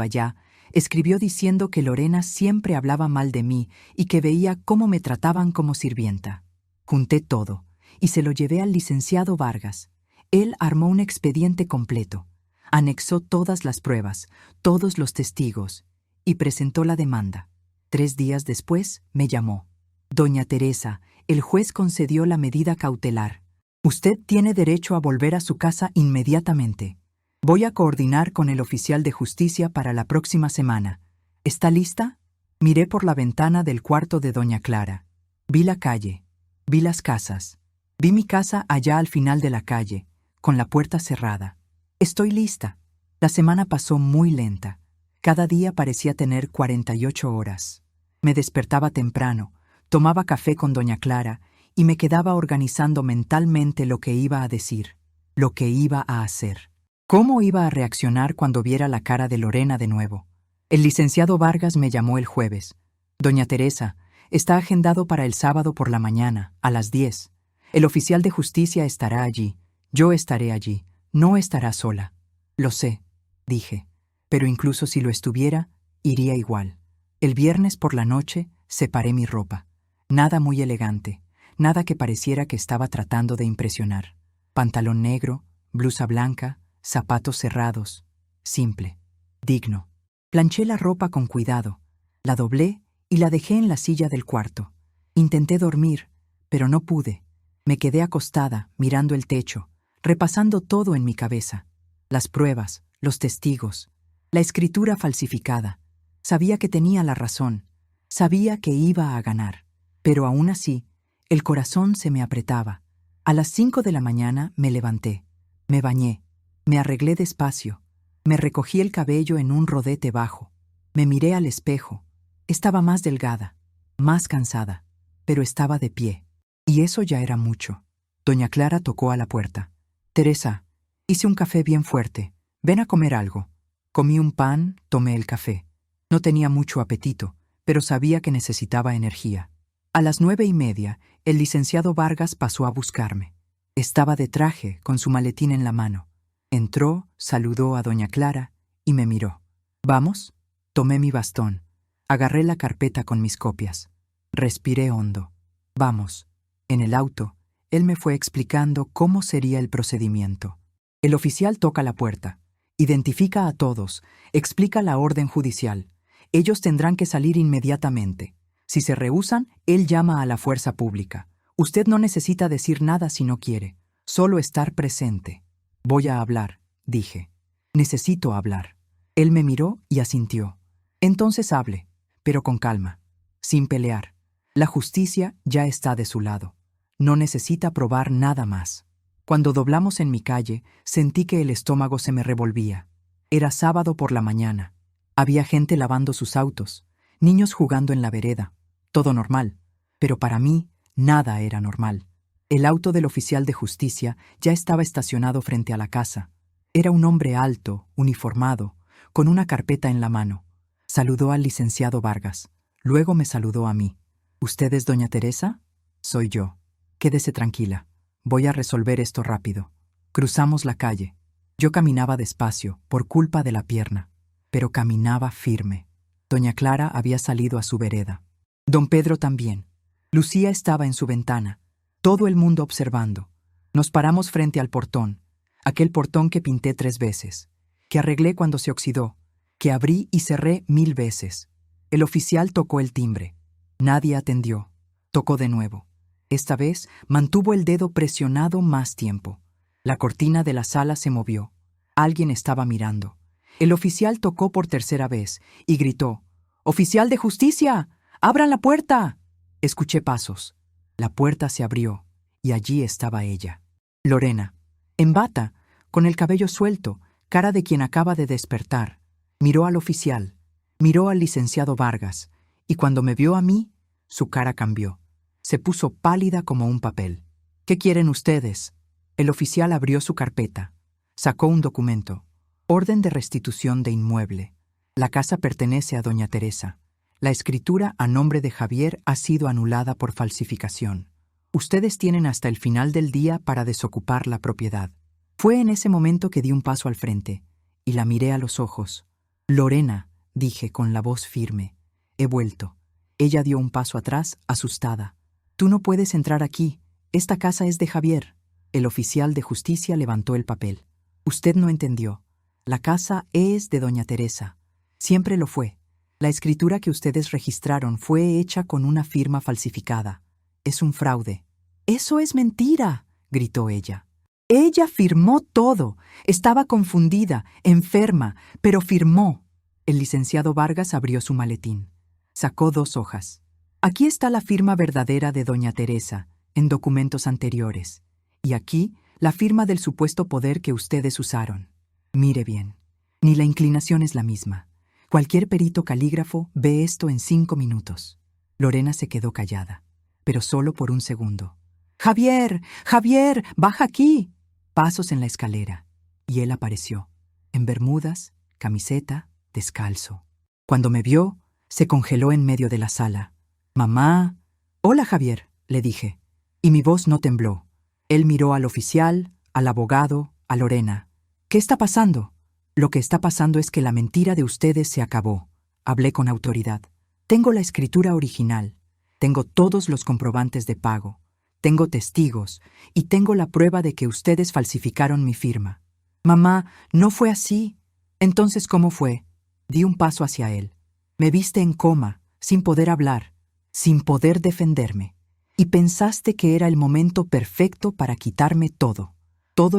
allá, escribió diciendo que Lorena siempre hablaba mal de mí y que veía cómo me trataban como sirvienta. Junté todo y se lo llevé al licenciado Vargas. Él armó un expediente completo, anexó todas las pruebas, todos los testigos y presentó la demanda. 3 días después me llamó. Doña Teresa, el juez concedió la medida cautelar. Usted tiene derecho a volver a su casa inmediatamente. Voy a coordinar con el oficial de justicia para la próxima semana. ¿Está lista? Miré por la ventana del cuarto de doña Clara. Vi la calle, vi las casas. Vi mi casa allá al final de la calle, con la puerta cerrada. Estoy lista. La semana pasó muy lenta. Cada día parecía tener 48 horas. Me despertaba temprano, tomaba café con doña Clara y me quedaba organizando mentalmente lo que iba a decir, lo que iba a hacer. ¿Cómo iba a reaccionar cuando viera la cara de Lorena de nuevo? El licenciado Vargas me llamó el jueves. Doña Teresa, está agendado para el sábado por la mañana, a las 10. El oficial de justicia estará allí. Yo estaré allí. No estará sola. Lo sé, dije. Pero incluso si lo estuviera, iría igual. El viernes por la noche separé mi ropa. Nada muy elegante, nada que pareciera que estaba tratando de impresionar. Pantalón negro, blusa blanca, zapatos cerrados. Simple, digno. Planché la ropa con cuidado, la doblé y la dejé en la silla del cuarto. Intenté dormir, pero no pude. Me quedé acostada, mirando el techo, repasando todo en mi cabeza. Las pruebas, los testigos, la escritura falsificada. Sabía que tenía la razón, sabía que iba a ganar. Pero aún así, el corazón se me apretaba. A las 5 de la mañana me levanté, me bañé, me arreglé despacio, me recogí el cabello en un rodete bajo, me miré al espejo. Estaba más delgada, más cansada, pero estaba de pie. Y eso ya era mucho. Doña Clara tocó a la puerta. Teresa, hice un café bien fuerte. Ven a comer algo. Comí un pan, tomé el café. No tenía mucho apetito, pero sabía que necesitaba energía. A las 9:30, el licenciado Vargas pasó a buscarme. Estaba de traje, con su maletín en la mano. Entró, saludó a doña Clara y me miró. ¿Vamos? Tomé mi bastón. Agarré la carpeta con mis copias. Respiré hondo. Vamos. En el auto, él me fue explicando cómo sería el procedimiento. El oficial toca la puerta, identifica a todos, explica la orden judicial. Ellos tendrán que salir inmediatamente. Si se rehúsan, él llama a la fuerza pública. Usted no necesita decir nada si no quiere, solo estar presente. Voy a hablar, dije. Necesito hablar. Él me miró y asintió. Entonces hable, pero con calma, sin pelear. La justicia ya está de su lado. No necesita probar nada más. Cuando doblamos en mi calle, sentí que el estómago se me revolvía. Era sábado por la mañana. Había gente lavando sus autos, niños jugando en la vereda. Todo normal. Pero para mí, nada era normal. El auto del oficial de justicia ya estaba estacionado frente a la casa. Era un hombre alto, uniformado, con una carpeta en la mano. Saludó al licenciado Vargas. Luego me saludó a mí. ¿Usted es doña Teresa? Soy yo. Quédese tranquila. Voy a resolver esto rápido. Cruzamos la calle. Yo caminaba despacio, por culpa de la pierna, pero caminaba firme. Doña Clara había salido a su vereda. Don Pedro también. Lucía estaba en su ventana. Todo el mundo observando. Nos paramos frente al portón, aquel portón que pinté 3 veces, que arreglé cuando se oxidó, que abrí y cerré 1000 veces. El oficial tocó el timbre. Nadie atendió. Tocó de nuevo. Esta vez mantuvo el dedo presionado más tiempo. La cortina de la sala se movió. Alguien estaba mirando. El oficial tocó por 3ª vez y gritó: «¡Oficial de justicia! ¡Abran la puerta!». Escuché pasos. La puerta se abrió y allí estaba ella. Lorena, en bata, con el cabello suelto, cara de quien acaba de despertar. Miró al oficial, miró al licenciado Vargas, y cuando me vio a mí, su cara cambió. Se puso pálida como un papel. «¿Qué quieren ustedes?». El oficial abrió su carpeta. Sacó un documento. Orden de restitución de inmueble. La casa pertenece a doña Teresa. La escritura a nombre de Javier ha sido anulada por falsificación. Ustedes tienen hasta el final del día para desocupar la propiedad. Fue en ese momento que di un paso al frente y la miré a los ojos. Lorena, dije con la voz firme, he vuelto. Ella dio un paso atrás, asustada. Tú no puedes entrar aquí. Esta casa es de Javier. El oficial de justicia levantó el papel. Usted no entendió. La casa es de doña Teresa. Siempre lo fue. La escritura que ustedes registraron fue hecha con una firma falsificada. Es un fraude. ¡Eso es mentira!, gritó ella. Ella firmó todo. Estaba confundida, enferma, pero firmó. El licenciado Vargas abrió su maletín. Sacó 2 hojas. Aquí está la firma verdadera de doña Teresa, en documentos anteriores. Y aquí, la firma del supuesto poder que ustedes usaron. Mire bien, ni la inclinación es la misma. Cualquier perito calígrafo ve esto en 5 minutos. Lorena se quedó callada, pero solo por un segundo. ¡Javier! ¡Javier! ¡Baja aquí! Pasos en la escalera, y él apareció, en bermudas, camiseta, descalzo. Cuando me vio, se congeló en medio de la sala. «Mamá». «Hola, Javier», le dije, y mi voz no tembló. Él miró al oficial, al abogado, a Lorena. «¿Qué está pasando?» «Lo que está pasando es que la mentira de ustedes se acabó». Hablé con autoridad. «Tengo la escritura original. Tengo todos los comprobantes de pago. Tengo testigos y tengo la prueba de que ustedes falsificaron mi firma». «Mamá, no fue así». «Entonces, ¿cómo fue?» Di un paso hacia él. Me viste en coma, sin poder hablar, sin poder defenderme. Y pensaste que era el momento perfecto para quitarme todo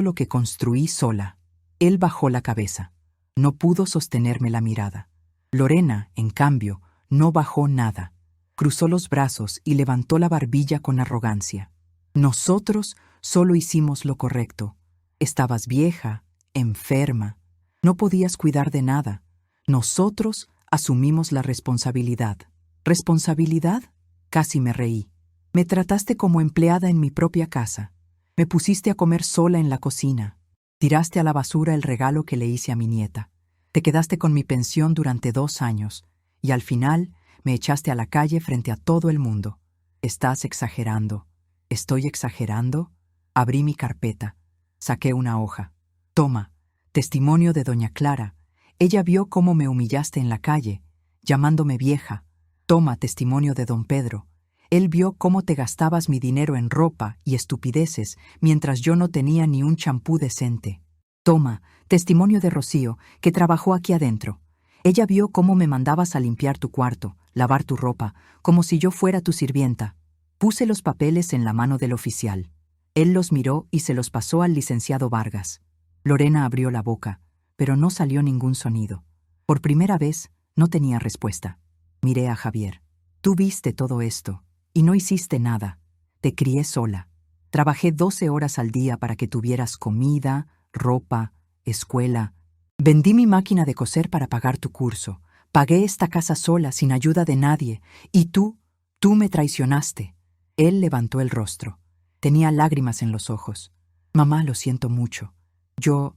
lo que construí sola. Él bajó la cabeza. No pudo sostenerme la mirada. Lorena, en cambio, no bajó nada. Cruzó los brazos y levantó la barbilla con arrogancia. Nosotros solo hicimos lo correcto. Estabas vieja, enferma. No podías cuidar de nada. Nosotros asumimos la responsabilidad. ¿Responsabilidad? Casi me reí. Me trataste como empleada en mi propia casa. Me pusiste a comer sola en la cocina. Tiraste a la basura el regalo que le hice a mi nieta. Te quedaste con mi pensión durante 2 años y al final me echaste a la calle frente a todo el mundo. Estás exagerando. ¿Estoy exagerando? Abrí mi carpeta. Saqué una hoja. Toma, testimonio de doña Clara. Ella vio cómo me humillaste en la calle, llamándome vieja. Toma, testimonio de don Pedro. Él vio cómo te gastabas mi dinero en ropa y estupideces mientras yo no tenía ni un champú decente. Toma, testimonio de Rocío, que trabajó aquí adentro. Ella vio cómo me mandabas a limpiar tu cuarto, lavar tu ropa, como si yo fuera tu sirvienta. Puse los papeles en la mano del oficial. Él los miró y se los pasó al licenciado Vargas. Lorena abrió la boca, pero no salió ningún sonido. Por primera vez, no tenía respuesta. Miré a Javier. Tú viste todo esto. Y no hiciste nada. Te crié sola. Trabajé 12 horas al día para que tuvieras comida, ropa, escuela. Vendí mi máquina de coser para pagar tu curso. Pagué esta casa sola, sin ayuda de nadie. Y tú me traicionaste. Él levantó el rostro. Tenía lágrimas en los ojos. Mamá, lo siento mucho. Yo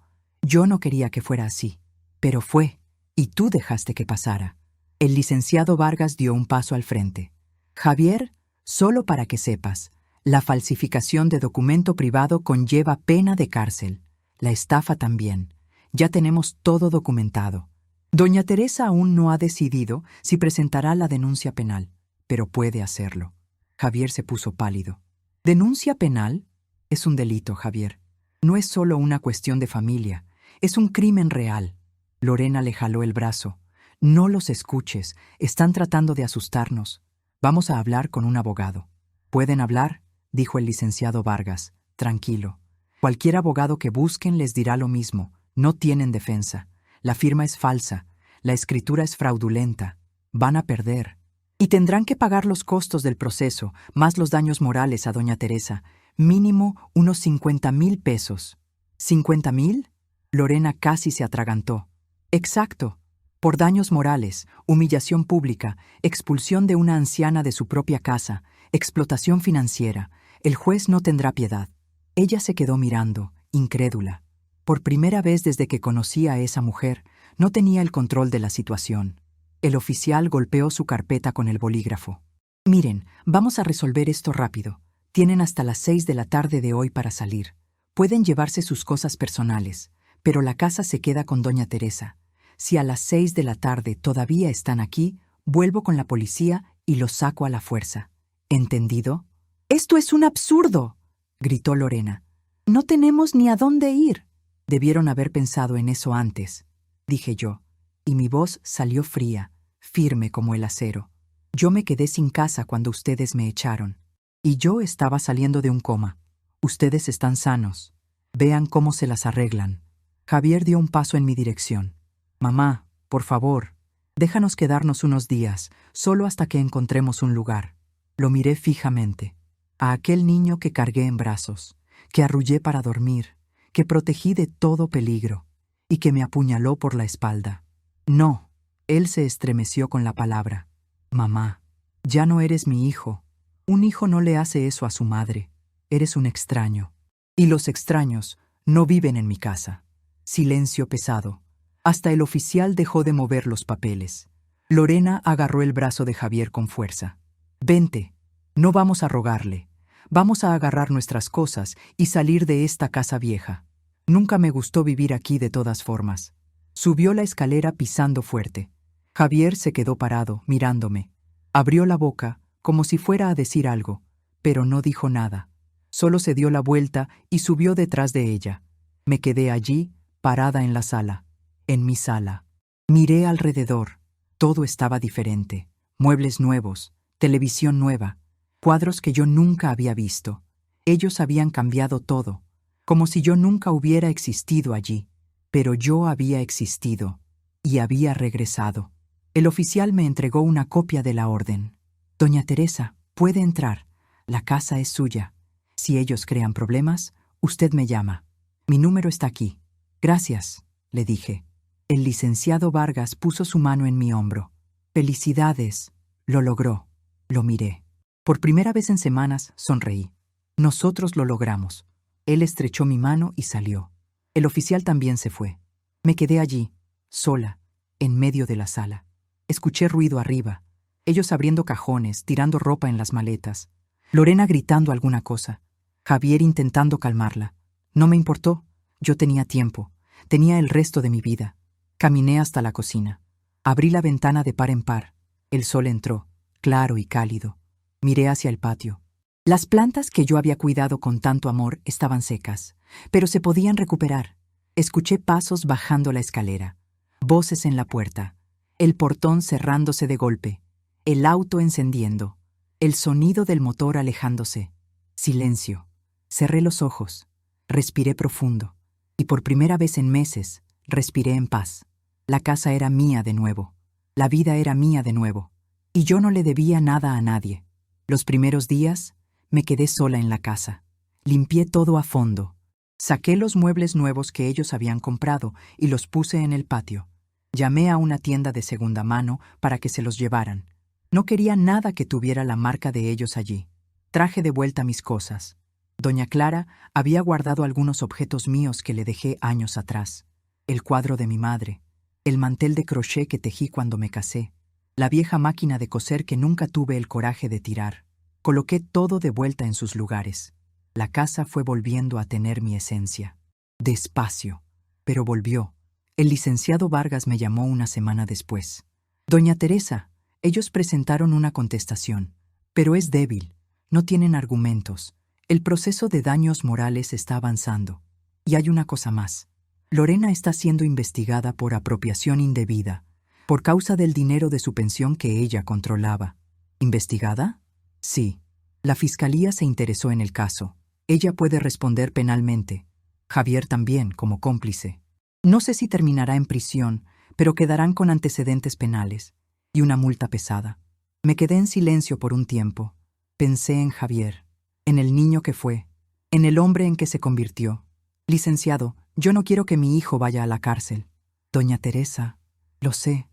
no quería que fuera así. Pero fue, y tú dejaste que pasara. El licenciado Vargas dio un paso al frente. Javier, solo para que sepas, la falsificación de documento privado conlleva pena de cárcel. La estafa también. Ya tenemos todo documentado. Doña Teresa aún no ha decidido si presentará la denuncia penal, pero puede hacerlo. Javier se puso pálido. ¿Denuncia penal? Es un delito, Javier. No es solo una cuestión de familia, es un crimen real. Lorena le jaló el brazo. No los escuches, están tratando de asustarnos. Vamos a hablar con un abogado. ¿Pueden hablar?, dijo el licenciado Vargas, tranquilo. Cualquier abogado que busquen les dirá lo mismo. No tienen defensa. La firma es falsa. La escritura es fraudulenta. Van a perder. Y tendrán que pagar los costos del proceso, más los daños morales a doña Teresa. Mínimo unos 50,000 pesos. ¿50,000? Lorena casi se atragantó. Exacto. Por daños morales, humillación pública, expulsión de una anciana de su propia casa, explotación financiera. El juez no tendrá piedad. Ella se quedó mirando, incrédula. Por primera vez desde que conocí a esa mujer, no tenía el control de la situación. El oficial golpeó su carpeta con el bolígrafo. Miren, vamos a resolver esto rápido. Tienen hasta las 6 de la tarde de hoy para salir. Pueden llevarse sus cosas personales, pero la casa se queda con doña Teresa. Si a las 6 de la tarde todavía están aquí, vuelvo con la policía y los saco a la fuerza. ¿Entendido? ¡Esto es un absurdo!, gritó Lorena. No tenemos ni a dónde ir. Debieron haber pensado en eso antes, dije yo, y mi voz salió fría, firme como el acero. Yo me quedé sin casa cuando ustedes me echaron. Y yo estaba saliendo de un coma. Ustedes están sanos. Vean cómo se las arreglan. Javier dio un paso en mi dirección. Mamá, por favor, déjanos quedarnos unos días, solo hasta que encontremos un lugar. Lo miré fijamente. A aquel niño que cargué en brazos, que arrullé para dormir, que protegí de todo peligro, y que me apuñaló por la espalda. No, él se estremeció con la palabra. Mamá, ya no eres mi hijo. Un hijo no le hace eso a su madre. Eres un extraño. Y los extraños no viven en mi casa. Silencio pesado. Hasta el oficial dejó de mover los papeles. Lorena agarró el brazo de Javier con fuerza. Vente, no vamos a rogarle. Vamos a agarrar nuestras cosas y salir de esta casa vieja. Nunca me gustó vivir aquí de todas formas. Subió la escalera pisando fuerte. Javier se quedó parado, mirándome. Abrió la boca, como si fuera a decir algo, pero no dijo nada. Solo se dio la vuelta y subió detrás de ella. Me quedé allí, parada en la sala. En mi sala. Miré alrededor. Todo estaba diferente. Muebles nuevos, televisión nueva, cuadros que yo nunca había visto. Ellos habían cambiado todo, como si yo nunca hubiera existido allí. Pero yo había existido, y había regresado. El oficial me entregó una copia de la orden. Doña Teresa, puede entrar. La casa es suya. Si ellos crean problemas, usted me llama. Mi número está aquí. Gracias, le dije. El licenciado Vargas puso su mano en mi hombro. Felicidades. Lo logró. Lo miré. Por primera vez en semanas sonreí. Nosotros lo logramos. Él estrechó mi mano y salió. El oficial también se fue. Me quedé allí, sola, en medio de la sala. Escuché ruido arriba. Ellos abriendo cajones, tirando ropa en las maletas. Lorena gritando alguna cosa. Javier intentando calmarla. No me importó. Yo tenía tiempo. Tenía el resto de mi vida. Caminé hasta la cocina. Abrí la ventana de par en par. El sol entró, claro y cálido. Miré hacia el patio. Las plantas que yo había cuidado con tanto amor estaban secas, pero se podían recuperar. Escuché pasos bajando la escalera, voces en la puerta, el portón cerrándose de golpe, el auto encendiendo, el sonido del motor alejándose. Silencio. Cerré los ojos, respiré profundo, y por primera vez en meses, respiré en paz. La casa era mía de nuevo, la vida era mía de nuevo, y yo no le debía nada a nadie. Los primeros días, me quedé sola en la casa. Limpié todo a fondo. Saqué los muebles nuevos que ellos habían comprado y los puse en el patio. Llamé a una tienda de segunda mano para que se los llevaran. No quería nada que tuviera la marca de ellos allí. Traje de vuelta mis cosas. Doña Clara había guardado algunos objetos míos que le dejé años atrás. El cuadro de mi madre, el mantel de crochet que tejí cuando me casé, la vieja máquina de coser que nunca tuve el coraje de tirar. Coloqué todo de vuelta en sus lugares. La casa fue volviendo a tener mi esencia. Despacio, pero volvió. El licenciado Vargas me llamó una semana después. Doña Teresa, ellos presentaron una contestación, pero es débil, no tienen argumentos. El proceso de daños morales está avanzando. Y hay una cosa más. Lorena está siendo investigada por apropiación indebida, por causa del dinero de su pensión que ella controlaba. ¿Investigada? Sí. La fiscalía se interesó en el caso. Ella puede responder penalmente. Javier también, como cómplice. No sé si terminará en prisión, pero quedarán con antecedentes penales y una multa pesada. Me quedé en silencio por un tiempo. Pensé en Javier, en el niño que fue, en el hombre en que se convirtió. Licenciado, yo no quiero que mi hijo vaya a la cárcel. Doña Teresa, lo sé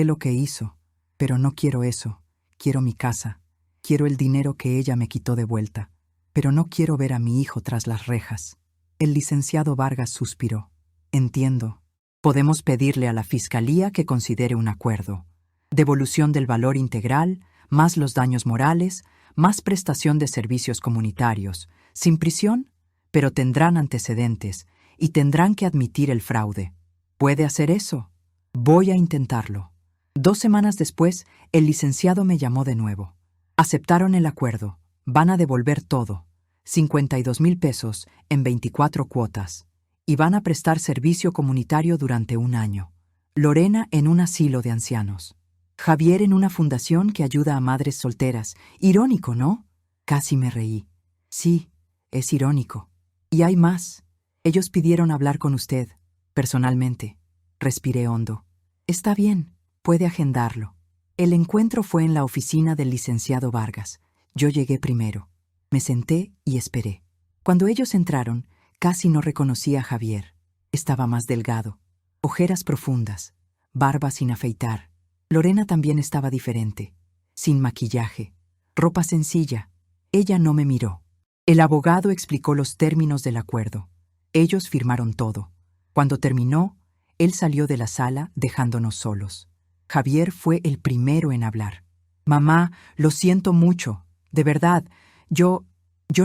lo que hizo, pero no quiero eso. Quiero mi casa. Quiero el dinero que ella me quitó de vuelta, pero no quiero ver a mi hijo tras las rejas. El licenciado Vargas suspiró. Entiendo. Podemos pedirle a la fiscalía que considere un acuerdo. Devolución del valor integral, más los daños morales, más prestación de servicios comunitarios. Sin prisión, pero tendrán antecedentes y tendrán que admitir el fraude. ¿Puede hacer eso? Voy a intentarlo. 2 semanas después, el licenciado me llamó de nuevo. Aceptaron el acuerdo. Van a devolver todo. 52,000 pesos en 24 cuotas. Y van a prestar servicio comunitario durante 1 año. Lorena en un asilo de ancianos. Javier en una fundación que ayuda a madres solteras. Irónico, ¿no? Casi me reí. Sí, es irónico. Y hay más. Ellos pidieron hablar con usted, personalmente. Respiré hondo. Está bien, puede agendarlo. El encuentro fue en la oficina del licenciado Vargas. Yo llegué primero. Me senté y esperé. Cuando ellos entraron, casi no reconocí a Javier. Estaba más delgado. Ojeras profundas. Barba sin afeitar. Lorena también estaba diferente. Sin maquillaje. Ropa sencilla. Ella no me miró. El abogado explicó los términos del acuerdo. Ellos firmaron todo. Cuando terminó, él salió de la sala dejándonos solos. Javier fue el primero en hablar. Mamá, lo siento mucho. De verdad, yo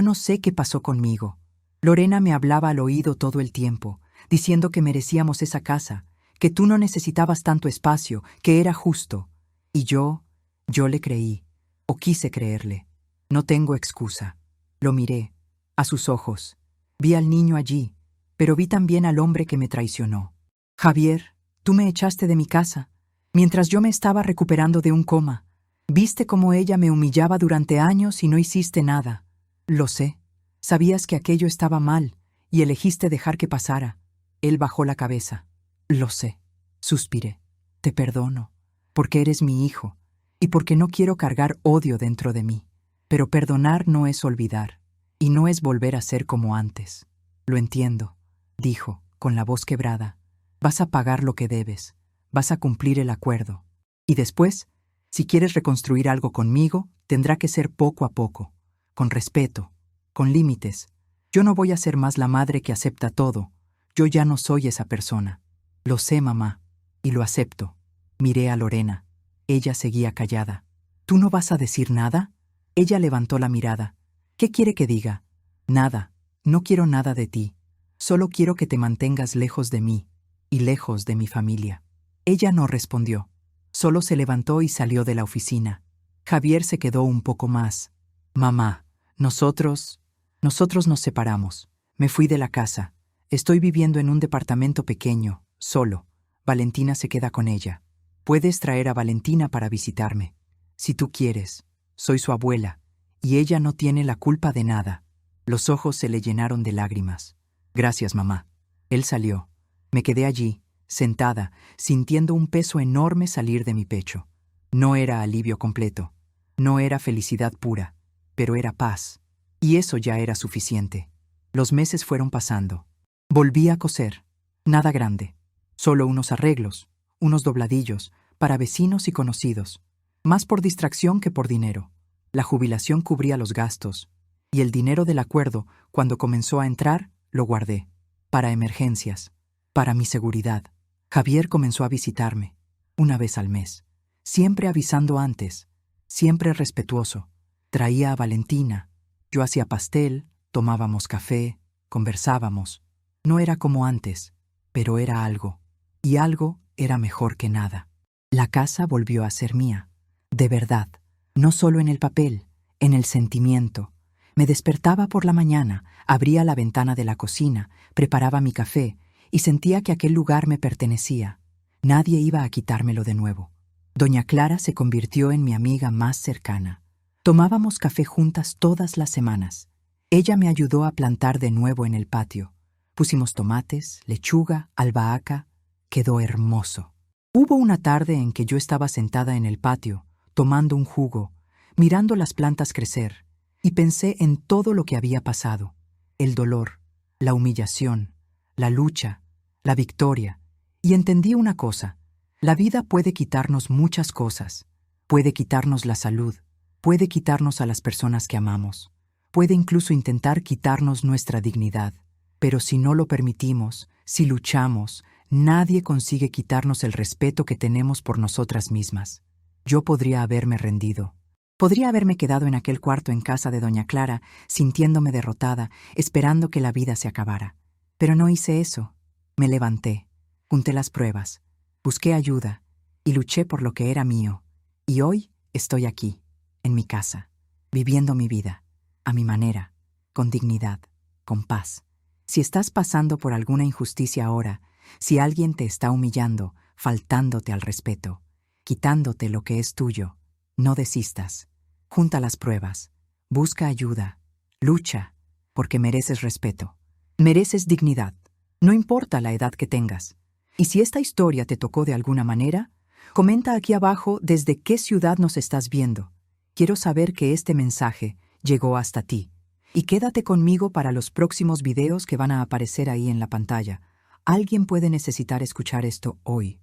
no sé qué pasó conmigo. Lorena me hablaba al oído todo el tiempo, diciendo que merecíamos esa casa, que tú no necesitabas tanto espacio, que era justo. Y yo le creí, o quise creerle. No tengo excusa. Lo miré, a sus ojos. Vi al niño allí, pero vi también al hombre que me traicionó. Javier, tú me echaste de mi casa, mientras yo me estaba recuperando de un coma. Viste cómo ella me humillaba durante años y no hiciste nada. Lo sé. Sabías que aquello estaba mal y elegiste dejar que pasara. Él bajó la cabeza. Lo sé. Suspiré. Te perdono, porque eres mi hijo y porque no quiero cargar odio dentro de mí. Pero perdonar no es olvidar, y no es volver a ser como antes. Lo entiendo, dijo, con la voz quebrada. Vas a pagar lo que debes, vas a cumplir el acuerdo. Y después, si quieres reconstruir algo conmigo, tendrá que ser poco a poco, con respeto, con límites. Yo no voy a ser más la madre que acepta todo. Yo ya no soy esa persona. Lo sé, mamá, y lo acepto. Miré a Lorena. Ella seguía callada. ¿Tú no vas a decir nada? Ella levantó la mirada. ¿Qué quiere que diga? Nada. No quiero nada de ti. Solo quiero que te mantengas lejos de mí y lejos de mi familia. Ella no respondió. Solo se levantó y salió de la oficina. Javier se quedó un poco más. Mamá, nosotros nos separamos. Me fui de la casa. Estoy viviendo en un departamento pequeño, solo. Valentina se queda con ella. Puedes traer a Valentina para visitarme. Si tú quieres. Soy su abuela, y ella no tiene la culpa de nada. Los ojos se le llenaron de lágrimas. Gracias, mamá. Él salió. Me quedé allí, sentada, sintiendo un peso enorme salir de mi pecho. No era alivio completo. No era felicidad pura, pero era paz. Y eso ya era suficiente. Los meses fueron pasando. Volví a coser. Nada grande. Solo unos arreglos, unos dobladillos, para vecinos y conocidos. Más por distracción que por dinero. La jubilación cubría los gastos, y el dinero del acuerdo, cuando comenzó a entrar, lo guardé. Para emergencias, para mi seguridad. Javier comenzó a visitarme, 1 vez al mes, siempre avisando antes, siempre respetuoso. Traía a Valentina. Yo hacía pastel, tomábamos café, conversábamos. No era como antes, pero era algo, y algo era mejor que nada. La casa volvió a ser mía. De verdad, no solo en el papel, en el sentimiento. Me despertaba por la mañana, abría la ventana de la cocina, preparaba mi café y sentía que aquel lugar me pertenecía. Nadie iba a quitármelo de nuevo. Doña Clara se convirtió en mi amiga más cercana. Tomábamos café juntas todas las semanas. Ella me ayudó a plantar de nuevo en el patio. Pusimos tomates, lechuga, albahaca. Quedó hermoso. Hubo una tarde en que yo estaba sentada en el patio, tomando un jugo, mirando las plantas crecer, y pensé en todo lo que había pasado. El dolor, la humillación, la lucha, la victoria. Y entendí una cosa. La vida puede quitarnos muchas cosas. Puede quitarnos la salud. Puede quitarnos a las personas que amamos. Puede incluso intentar quitarnos nuestra dignidad. Pero si no lo permitimos, si luchamos, nadie consigue quitarnos el respeto que tenemos por nosotras mismas. Yo podría haberme rendido. Podría haberme quedado en aquel cuarto en casa de doña Clara, sintiéndome derrotada, esperando que la vida se acabara. Pero no hice eso. Me levanté, junté las pruebas, busqué ayuda y luché por lo que era mío. Y hoy estoy aquí, en mi casa, viviendo mi vida, a mi manera, con dignidad, con paz. Si estás pasando por alguna injusticia ahora, si alguien te está humillando, faltándote al respeto, quitándote lo que es tuyo, no desistas. Junta las pruebas, busca ayuda, lucha, porque mereces respeto, mereces dignidad, no importa la edad que tengas. Y si esta historia te tocó de alguna manera, comenta aquí abajo desde qué ciudad nos estás viendo. Quiero saber que este mensaje llegó hasta ti. Y quédate conmigo para los próximos videos que van a aparecer ahí en la pantalla. Alguien puede necesitar escuchar esto hoy.